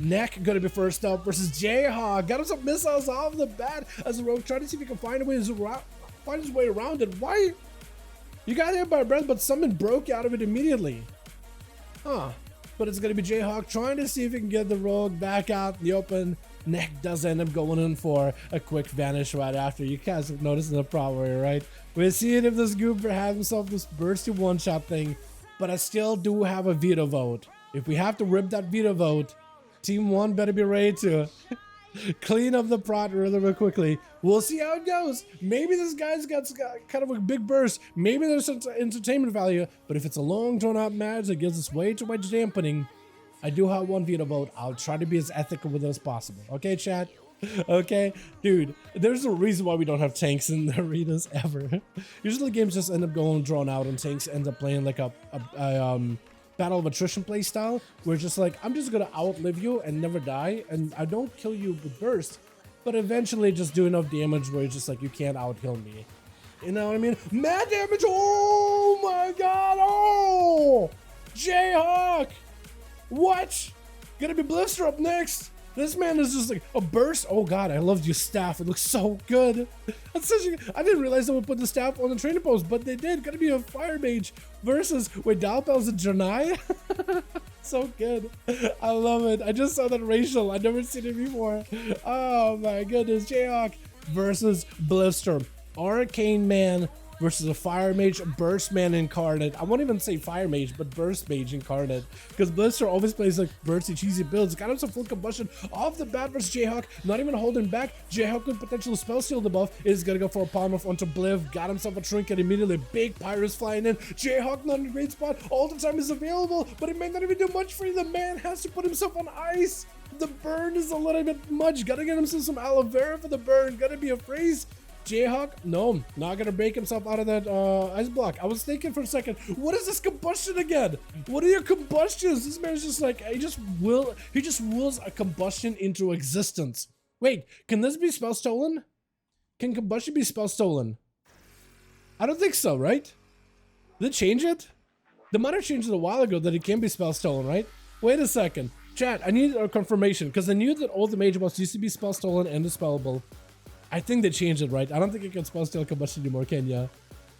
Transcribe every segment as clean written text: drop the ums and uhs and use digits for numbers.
Neck gonna be first up versus Jayhawk. Got him some missiles off the bat as a rogue, trying to see if he can find his way around it. Why? You got hit by a breath, but something broke out of it immediately. Huh. But it's gonna be Jayhawk trying to see if he can get the rogue back out in the open. Neck does end up going in for a quick vanish right after. You guys have noticed the Prot Warrior, right? We're seeing if this goober has himself this bursty one-shot thing, but I still do have a veto vote. If we have to rip that veto vote, Team 1 better be ready to clean up the Prot really quickly. We'll see how it goes. Maybe this guy's got kind of a big burst. Maybe there's some entertainment value, but if it's a long drawn-out match that gives us way too much dampening, I do have one veto vote. I'll try to be as ethical with it as possible. Okay, chat? Okay? Dude, there's a reason why we don't have tanks in the arenas ever. Usually games just end up going drawn out and tanks end up playing like a battle of attrition play style, where it's just like, I'm just gonna outlive you and never die, and I don't kill you with burst, but eventually just do enough damage where it's just like, you can't out-heal me. You know what I mean? Mad damage! Oh my god! Oh! Jayhawk! What? Gonna be Blister up next. This man is just like a burst. Oh god, I loved your staff. It looks so good. That's such a, I didn't realize they would put the staff on the training post, but they did. Gonna be a fire mage versus wait, Dalpel's a Janai. So good. I love it. I just saw that racial. I've never seen it before. Oh my goodness. Jayhawk versus Blister. Arcane Man versus a Fire Mage, Burst Man incarnate. I won't even say Fire Mage, but Burst Mage incarnate. Because Blister always plays like bursty, cheesy builds. Got him some full combustion off the bat versus Jayhawk. Not even holding back. Jayhawk with potential spell steal the buff. Is gonna go for a polymorph onto Bliv. Got himself a trinket immediately. Big Pyrus flying in. Jayhawk not in a great spot. All the time is available, but it may not even do much for you. The man has to put himself on ice. The burn is a little bit much. Gotta get himself some aloe vera for the burn. Gotta be a freeze. Jayhawk, no, not gonna break himself out of that ice block. I was thinking for a second, what is this combustion again? What are your combustions? This man's just like, he just wills a combustion into existence. Wait, can this be spell stolen? Can combustion be spell stolen? I don't think so, right? Did it change it? They might have changed it a while ago that it can be spell stolen, right? Wait a second. Chat, I need a confirmation, because I knew that all the mage buffs used to be spell stolen and dispellable. I think they changed it, right? I don't think you can spell steal combustion anymore, can ya?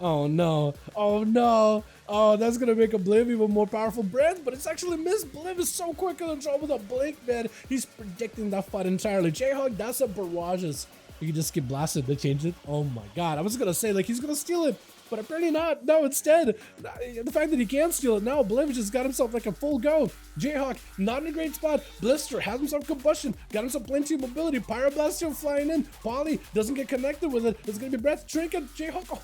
Oh no. Oh no. Oh, that's gonna make a Bliv even more powerful breath, but it's actually missed. Bliv is so quick on the draw with a blink, man. He's predicting that fight entirely. Jayhawk, that's a barrages. You can just get blasted. They changed it. Oh my god. I was gonna say, like, he's gonna steal it, but apparently not. No, instead, the fact that he can't steal it now, Bliv just got himself like a full go. Jayhawk, not in a great spot. Blister has himself combustion, got himself plenty of mobility. Pyroblast still flying in. Poly doesn't get connected with it. It's gonna be breath. Trinket. Jayhawk, oh,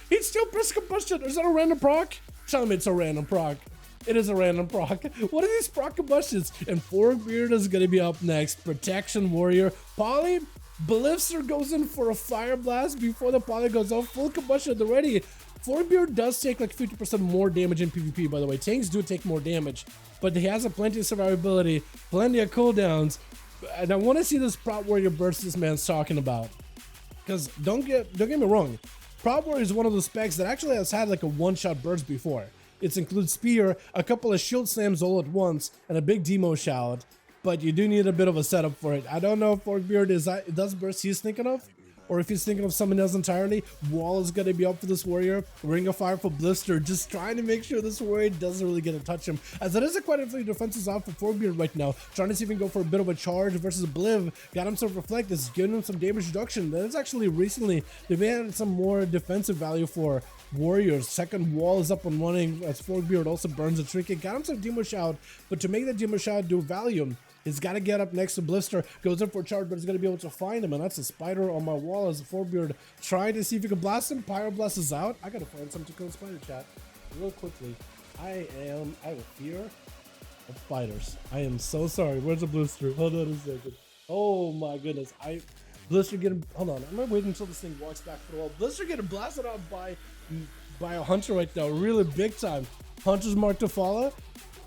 he'd still press combustion. Is that a random proc? Tell me it's a random proc. It is a random proc. What are these proc combustions? And Forkbeard is gonna be up next. Protection Warrior. Poly. Blister goes in for a fire blast before the poly goes off. Full combustion already. Forkbeard does take like 50% more damage in PvP, by the way. Tanks do take more damage, but he has a plenty of survivability, plenty of cooldowns. And I want to see this Prot Warrior burst this man's talking about. Because don't get me wrong, Prot Warrior is one of those specs that actually has had like a one-shot burst before. It includes Spear, a couple of shield slams all at once, and a big demo shout. But you do need a bit of a setup for it. I don't know if Forkbeard is does burst he's thinking of, or if he's thinking of something else entirely. Wall is going to be up for this warrior. Ring of Fire for Blister, just trying to make sure this warrior doesn't really get to touch him, as it is a quite a few defenses off for Forkbeard right now. Trying to see if he can go for a bit of a charge versus Bliv. Got himself Reflect, is giving him some damage reduction. That's actually recently, they've had some more defensive value for warriors. Second wall is up and running as Forkbeard also burns a trinket. Got him some Demo Shout, but to make that Demo Shout do value, he's got to get up next to Blister, goes in for a charge, but he's going to be able to find him, and that's a spider on my wall as a Forkbeard trying to see if he can blast him. Pyroblast is out. I got to find something to kill spider, chat real quickly. I have a fear of spiders. I am so sorry. Where's the Blister? Hold on a second. Oh my goodness. Blister getting, hold on. I'm going to wait until this thing walks back for the wall. Blister getting blasted out by a hunter right now, really big time. Hunter's mark to follow.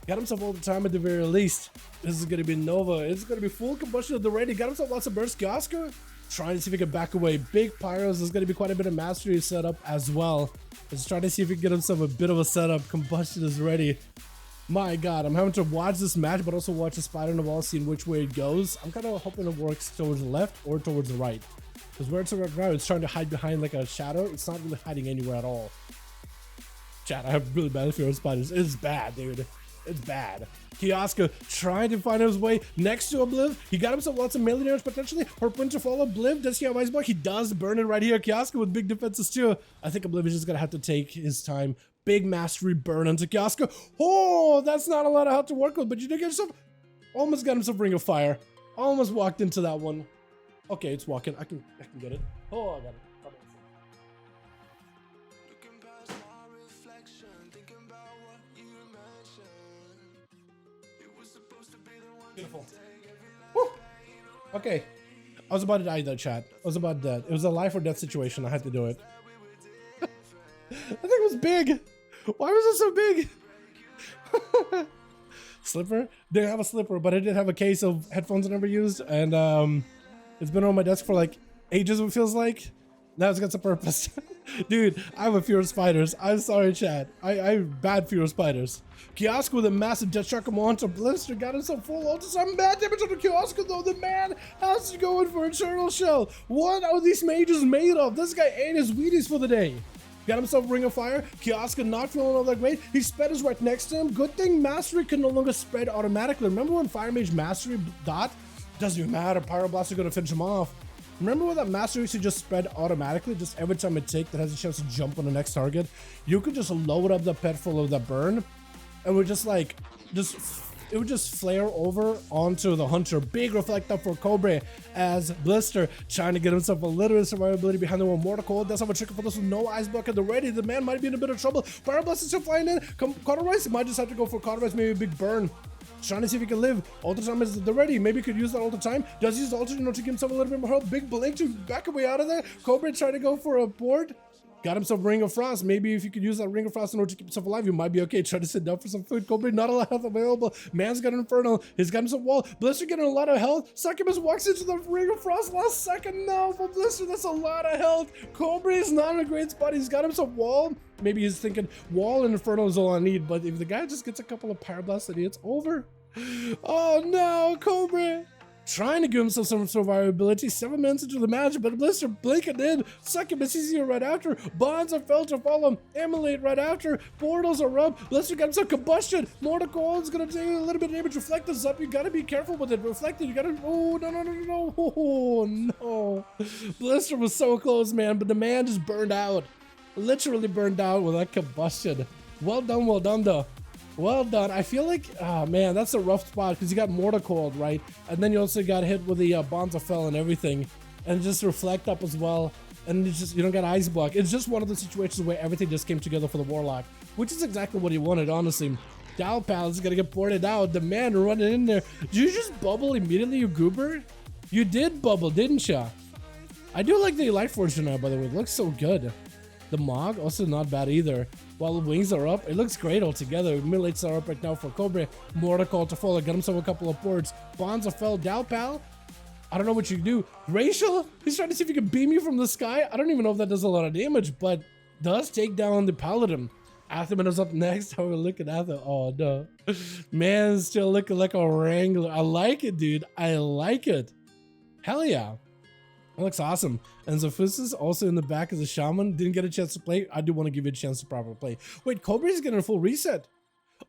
Got himself all the time at the very least. This is going to be Nova. It's going to be full combustion at the ready. Got himself lots of burst. Oscar trying to see if he can back away. Big Pyros. There's going to be quite a bit of mastery set up as well. Let's try to see if he can get himself a bit of a setup. Combustion is ready. My God, I'm having to watch this match, but also watch the spider in the wall, seeing which way it goes. I'm kind of hoping it works towards the left or towards the right. Because where it's right now, it's trying to hide behind like a shadow. It's not really hiding anywhere at all. Chat, I have really bad fear of spiders. It's bad, dude. It's bad. Kioska trying to find his way next to Obliv. He got himself lots of melee damage potentially. Harpoon to follow Obliv. Does he have Ice Block? He does burn it right here. Kioska with big defenses too. I think Obliv is just gonna have to take his time. Big mastery burn onto Kioska. Oh, that's not a lot of health to work with, but you did get yourself, almost got himself Ring of Fire. Almost walked into that one. Okay, it's walking. I can get it. Oh, I got it. Beautiful. Woo. Okay. I was about to die though, chat. I was about to die. It was a life or death situation. I had to do it. I think it was big. Why was it so big? Slipper? Didn't have a slipper, but I did have a case of headphones I never used, and it's been on my desk for like ages, it feels like. Now it's got some purpose. Dude, I have a fear of spiders. I'm sorry, chat. I have bad fear of spiders. Kiosk with a massive death shock him onto Blister. Got himself full ult. Some bad damage on the Kiosk though. The man has to go in for Eternal Shell. What are these mages made of? This guy ate his Wheaties for the day. Got himself Ring of Fire. Kiosk not feeling all that great. His spread is right next to him. Good thing Mastery can no longer spread automatically. Remember when Fire Mage Mastery dot? Doesn't even matter. Pyroblast is going to finish him off. Remember when that Mastery used to just spread automatically? Just every time it take that has a chance to jump on the next target, you could just load up the pet full of the burn, and would just like, it would just flare over onto the hunter. Big reflect up for Cobra as Blister trying to get himself a little bit of survivability behind the one. Mortal Cold does have a trick for this with no Ice Bucket already. The man might be in a bit of trouble. Pyroblast is still flying in. Cauterize, he might just have to go for Cauterize, maybe a big burn. Trying to see if he can live. All the time is the ready. Maybe he could use that all the time. Does he use Alter, to give himself a little bit more help? Big blink to back away out of there. Cobra trying to go for a board. Got himself Ring of Frost. Maybe if you could use that Ring of Frost in order to keep himself alive, you might be okay. Try to sit down for some food. Cobra, not a lot of health available. Man's got an Infernal. He's got himself Wall. Blister getting a lot of health. Succubus walks into the Ring of Frost last second. No, for Blister, that's a lot of health. Cobra is not in a great spot. He's got himself Wall. Maybe he's thinking Wall and Infernal is all I need. But if the guy just gets a couple of Pyroblasts, it's over. Oh no, Cobra! Trying to give himself some survivability. 7 minutes into the match, but Blister blinking in. Succubus is here right after. Bonds are felt to follow. Emulate right after. Portals are up. Blister got himself Combustion. Mortal Cold's gonna take a little bit of damage. Reflect this up. You gotta be careful with it. Reflect it. You gotta. Oh, no. Oh, no. Blister was so close, man, but the man just burned out. Literally burned out with that Combustion. Well done, though. Well done. I feel like, oh man, that's a rough spot because you got Mortal Cold, right? And then you also got hit with the Bonds of Fel and everything. And just Reflect up as well. And it's just, you don't got Ice Block. It's just one of the situations where everything just came together for the Warlock, which is exactly what he wanted, honestly. Dalpal is going to get ported out. The man running in there. Did you just bubble immediately, you goober? You did bubble, didn't ya? I do like the Light Fortune now, by the way. It looks so good. The Mog, also not bad either. While the wings are up, it looks great altogether. Millets are up right now for Cobra. Mortal Cold to follow. Got himself a couple of ports. Bonds of Fel. Dalpal. I don't know what you can do. Racial, he's trying to see if he can beam you from the sky. I don't even know if that does a lot of damage, but does take down the Paladin. Atherman is up next. How we look at Ather? Oh no. Man, still looking like a Wrangler. I like it, dude. I like it. Hell yeah. That looks awesome. And Zophusis also in the back as a shaman. Didn't get a chance to play. I do want to give you a chance to properly play. Wait, Cobra's getting a full reset.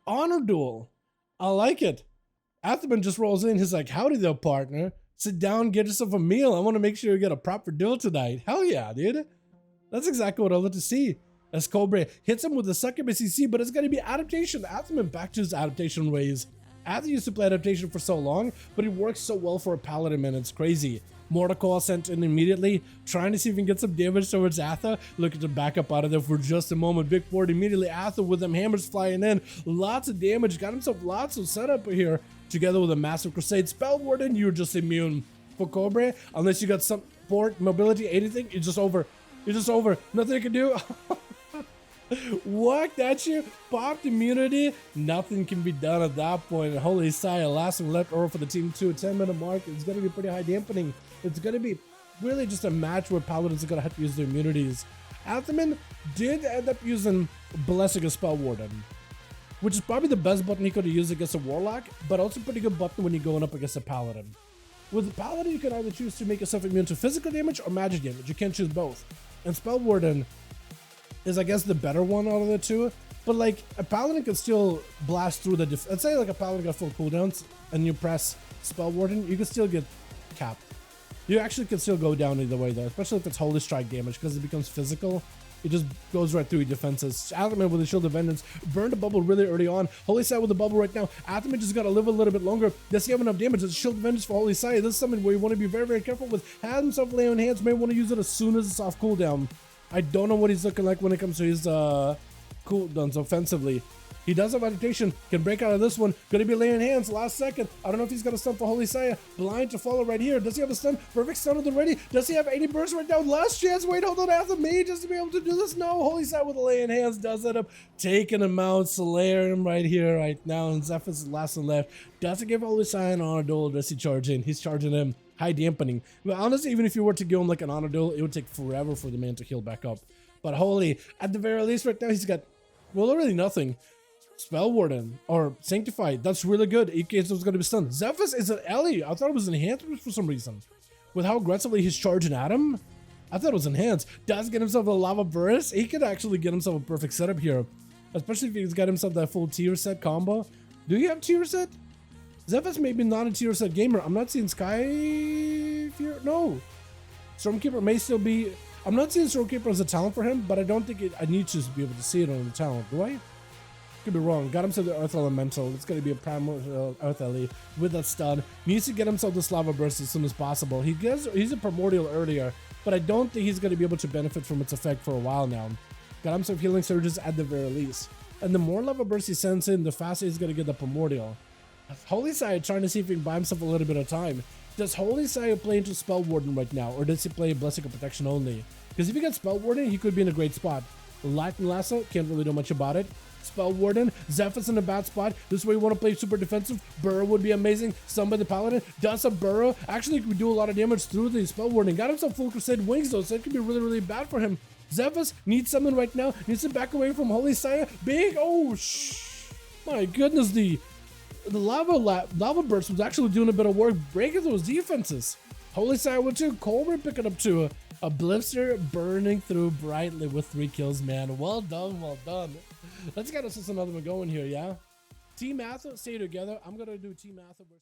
Honor Duel. I like it. Atherman just rolls in. He's like, howdy there, partner. Sit down, get yourself a meal. I want to make sure you get a proper duel tonight. Hell yeah, dude. That's exactly what I love to see. As Cobra hits him with the Succubus CC, but it's going to be adaptation. Atherman back to his adaptation ways. Ather used to play adaptation for so long, but it works so well for a Paladin, man. It's crazy. Mortal Coil sent in immediately, trying to see if he can get some damage towards Atha. Looking to back up out of there for just a moment. Big board immediately. Atha with them hammers flying in. Lots of damage. Got himself lots of setup here. Together with a massive Crusade. Spell Warden, you're just immune. For Cobra, unless you got some port, mobility, anything, it's just over. It's just over. Nothing you can do. Walked at you, popped immunity, nothing can be done at that point. And holy sigh, last one left over for the team 2, 10-minute mark. It's going to be pretty high dampening. It's going to be really just a match where Paladins are going to have to use their immunities. Atherman did end up using Blessing of Spell Warden. which is probably the best button he could have used against a Warlock, but also pretty good button when you're going up against a Paladin. With the Paladin, you can either choose to make yourself immune to physical damage or magic damage. You can't choose both. And Spell Warden is, I guess, the better one out of the two. But like, a Paladin can still blast through the let's say like a Paladin got full cooldowns and you press Spell Warden, you can still get capped. You actually can still go down either way though, especially if it's Holy Strike damage, because it becomes physical. It just goes right through your defenses. Atherman with the Shield of Vengeance burned the bubble really early on. Holy Sight with the bubble right now. Atherman just got to live a little bit longer. Does he have enough damage? It's Shield of Vengeance for Holy Sight. This is something where you want to be very, very careful with. Has himself lay on hands. May want to use it as soon as it's off cooldown. I don't know what he's looking like when it comes to his cooldowns offensively. He does have agitation, can break out of this one. Gonna be laying hands last second. I don't know if he's got a stun for Holy Saya. Blind to follow right here. Does he have a stun? Perfect stun on the ready. Does he have 80 burst right now? Last chance. Wait, hold on. After me just to be able to do this. No, Holy Saya with the laying hands does end up taking him out, slaying him right here, right now. And Zephyr's last and left. Doesn't give Holy Saya an honor duel. Does he charge in? He's charging him. High dampening. But honestly, even if you were to give him like an honor duel, it would take forever for the man to heal back up. But Holy, at the very least right now, he's got, well, literally nothing. Spell Warden or Sanctified, that's really good in case it was going to be stunned. Zephyrus is an Ellie. I thought it was enhanced for some reason. With how aggressively he's charging at him, I thought it was enhanced. Does get himself a lava burst. He could actually get himself a perfect setup here, especially if he's got himself that full tier set combo. Do you have tier set? Zephyrus maybe not a tier set gamer. I'm not seeing Sky Fear. No, Stormkeeper may still be. I'm not seeing Stormkeeper as a talent for him, but I don't think I need to be able to see it on the talent. Do I? Could be wrong. Got himself the Earth Elemental. It's going to be a Primal Earth Ellie with that stun. Needs to get himself this Lava Burst as soon as possible. He's a Primordial earlier, but I don't think he's going to be able to benefit from its effect for a while now. Got himself Healing Surges at the very least. And the more Lava Burst he sends in, the faster he's going to get the Primordial. Holy Side trying to see if he can buy himself a little bit of time. Does Holy Side play into Spell Warden right now, or does he play Blessing of Protection only? Because if he gets Spell Warden, he could be in a great spot. Light and Lasso, can't really do much about it. Spell Warden, Zephyrus in a bad spot. This way you want to play super defensive. Burrow would be amazing. Stun by the Paladin. Does a Burrow. Actually could do a lot of damage through the Spell Warden. Got himself full Crusade Wings though, so it could be really, really bad for him. Zephyrus needs something right now. Needs to back away from Holy Saya. Big, oh, my goodness, the lava burst was actually doing a bit of work breaking those defenses. Holy Saya with 2. Colbert picking up 2. A Blister burning through brightly with 3 kills, man. Well done, well done. Let's get us another one going here, yeah? Team Atho, stay together. I'm gonna do Team Atho versus